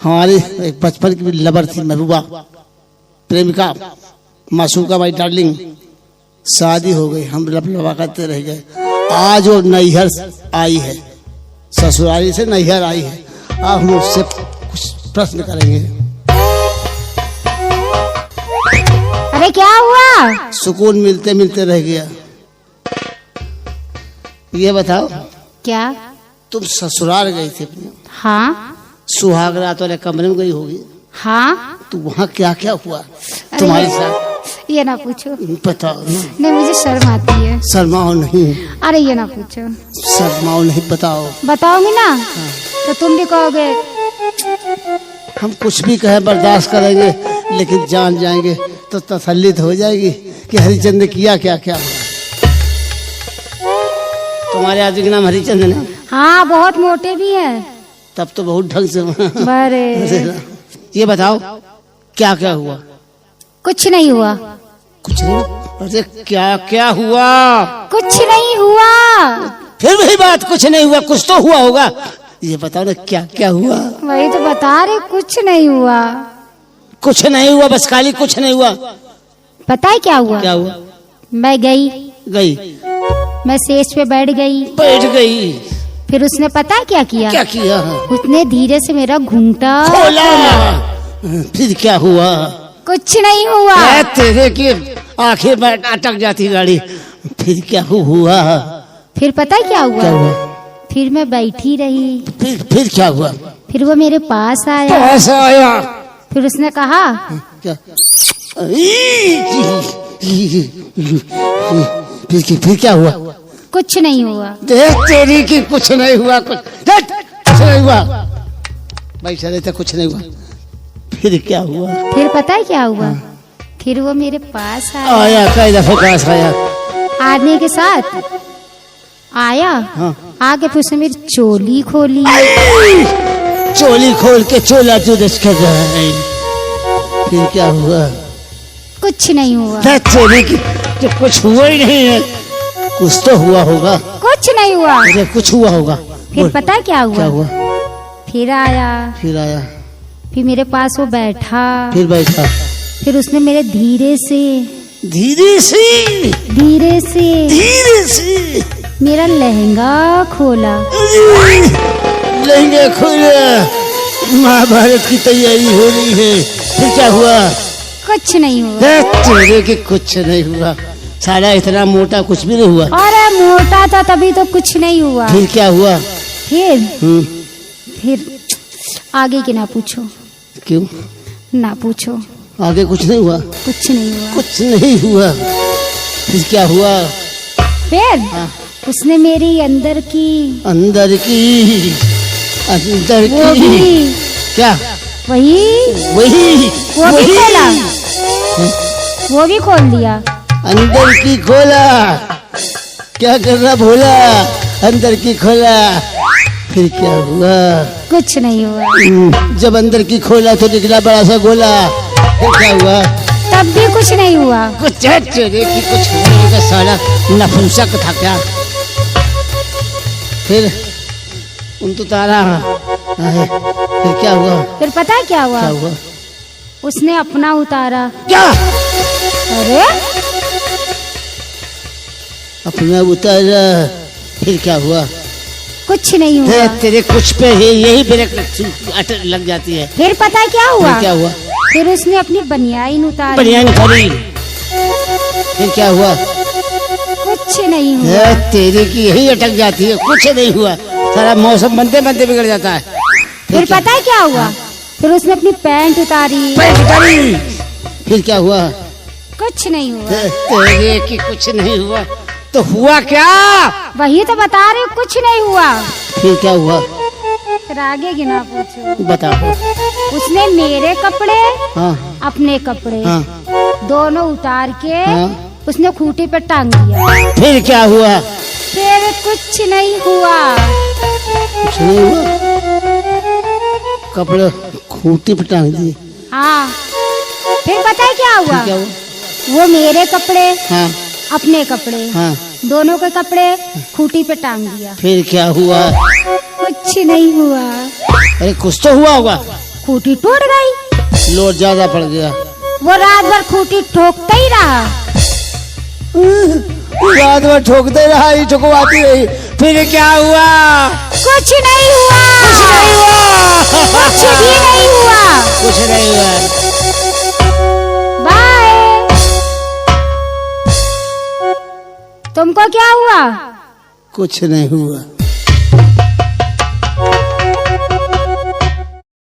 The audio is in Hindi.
हमारी एक बचपन की लवर थी महबूबा, प्रेमिका, मासूका भाई डार्लिंग, शादी हो गई, हम लपलपा करते रह गए। आज वो नैहर आई है, ससुराली से नैहर आई है। अब हम उससे कुछ प्रश्न करेंगे। अरे क्या हुआ? सुकून मिलते मिलते रह गया। ये बताओ, क्या? तुम ससुराल गई थी अपने? हाँ। सुहाग रात वाले कमरे में गई होगी। हाँ। तो वहाँ क्या क्या हुआ तुम्हारे साथ? ये ना पूछो। बताओ। नहीं, मुझे शर्म आती है। शर्माओ नहीं। अरे ये ना पूछो। शर्माओ नहीं, बताओ। बताओगी ना? हाँ। तो तुम भी कहोगे। हम कुछ भी कहे बर्दाश्त करेंगे, लेकिन जान जाएंगे तो तसल्ली हो जाएगी कि हरिचंद ने किया क्या क्या। तुम्हारे आदमी का नाम हरिचंद है? हाँ, बहुत मोटे भी है। तब तो बहुत ढंग से। बड़े। ये बताओ क्या क्या हुआ? कुछ नहीं हुआ। कुछ नहीं? अरे क्या क्या हुआ? कुछ नहीं हुआ। फिर वही बात, कुछ नहीं हुआ, कुछ तो हुआ होगा। ये बताओ ना क्या क्या हुआ? वही तो बता रहे, कुछ नहीं हुआ। कुछ नहीं हुआ, बस खाली कुछ नहीं हुआ। पता है क्या हुआ? क्या हुआ? मैं गई। मैं स्टेज पे बैठ गई। फिर उसने पता है क्या किया? क्या किया? उसने धीरे से मेरा घूंघटा खोला। फिर क्या हुआ? कुछ नहीं हुआ। तेरे की आखिर में अटक जाती गाड़ी। फिर क्या हुआ? फिर पता है क्या हुआ? क्या हुआ? फिर मैं बैठी रही। फिर क्या हुआ? फिर वो मेरे पास आया। फिर उसने कहा क्या? फिर क्या हुआ? कुछ नहीं हुआ। देख तेरी की कुछ नहीं हुआ। कुछ नहीं हुआ। भाई चले कुछ नहीं हुआ। फिर क्या हुआ? फिर पता है क्या हुआ? फिर वो मेरे पास आया। कई दफे पास आया? आने के साथ आया। हाँ। आगे फिर उसने मेरी चोली खोली। चोली खोल के चोला चुदस कर रहा है। फिर क्या हुआ? कुछ नहीं हुआ। तेरी की कुछ हुआ ही नहीं है। कुछ तो हुआ होगा। कुछ नहीं हुआ। अरे कुछ हुआ होगा। फिर पता है क्या हुआ? क्या हुआ? फिर आया। फिर मेरे पास वो बैठा। फिर उसने मेरे धीरे से मेरा लहंगा खोला। लहंगा खोला। महाभारत की तैयारी हो रही है। फिर क्या हुआ? कुछ नहीं हुआ। तेरे के कुछ नहीं हुआ। साला इतना मोटा कुछ भी नहीं हुआ। अरे मोटा था तभी तो कुछ नहीं हुआ। फिर क्या हुआ? फिर आगे की ना पूछो। क्यों? ना पूछो। आगे कुछ नहीं हुआ? कुछ नहीं हुआ। कुछ नहीं हुआ। फिर क्या हुआ? फिर उसने मेरी अंदर की क्या? वही खोला। वो भी खोल दिया। अंदर की खोला। क्या कर रहा भोला? अंदर की खोला। फिर क्या हुआ? कुछ नहीं हुआ। जब अंदर की खोला तो निकला बड़ा सा गोला। फिर क्या हुआ? तब भी कुछ नहीं हुआ। कुछ हुआ। साला नपुंसक था क्या? फिर उन तो तारा। फिर क्या हुआ? फिर पता है क्या हुआ? उसने अपना उतारा। क्या? अरे अपना उतारा। फिर क्या हुआ? कुछ नहीं हुआ। तेरे कुछ पे यही ब्रेक लग जाती है। फिर पता है क्या हुआ? क्या हुआ? फिर उसने अपनी बनियान उतारी। बनियान खड़ी। फिर क्या हुआ? कुछ नहीं हुआ। तेरे की यही अटक जाती है। कुछ नहीं हुआ। सारा मौसम बनते बनते बिगड़ जाता है। फिर पता है क्या हुआ? फिर उसने अपनी पैंट उतारी। फिर क्या हुआ? कुछ नहीं हुआ। तेरे की कुछ नहीं हुआ। तो हुआ क्या? वही तो बता रहे, कुछ नहीं हुआ। फिर क्या हुआ? फिर आगे की ना पूछो। बताओ। उसने मेरे कपड़े अपने कपड़े दोनों उतार के उसने खूंटी पे टांग दिया। फिर क्या हुआ? फिर कुछ नहीं हुआ। कुछ नहीं हुआ। कपड़े खूंटी पे टांग दिए। हाँ। फिर पता है क्या हुआ? क्या हुआ? वो मेरे कपड़े अपने कपड़े दोनों के कपड़े खूंटी पे टांग दिया। फिर क्या हुआ? कुछ नहीं हुआ। अरे कुछ तो हुआ होगा। खूंटी टूट गई। लोड ज्यादा पड़ गया। वो रात भर खूंटी ठोकता ही रहा। रात भर ठोकते रहा, ही ठुकवाती रही। फिर क्या हुआ? कुछ नहीं हुआ। कुछ भी नहीं हुआ। कुछ नहीं हुआ। बाय। तुमको क्या हुआ? कुछ नहीं हुआ।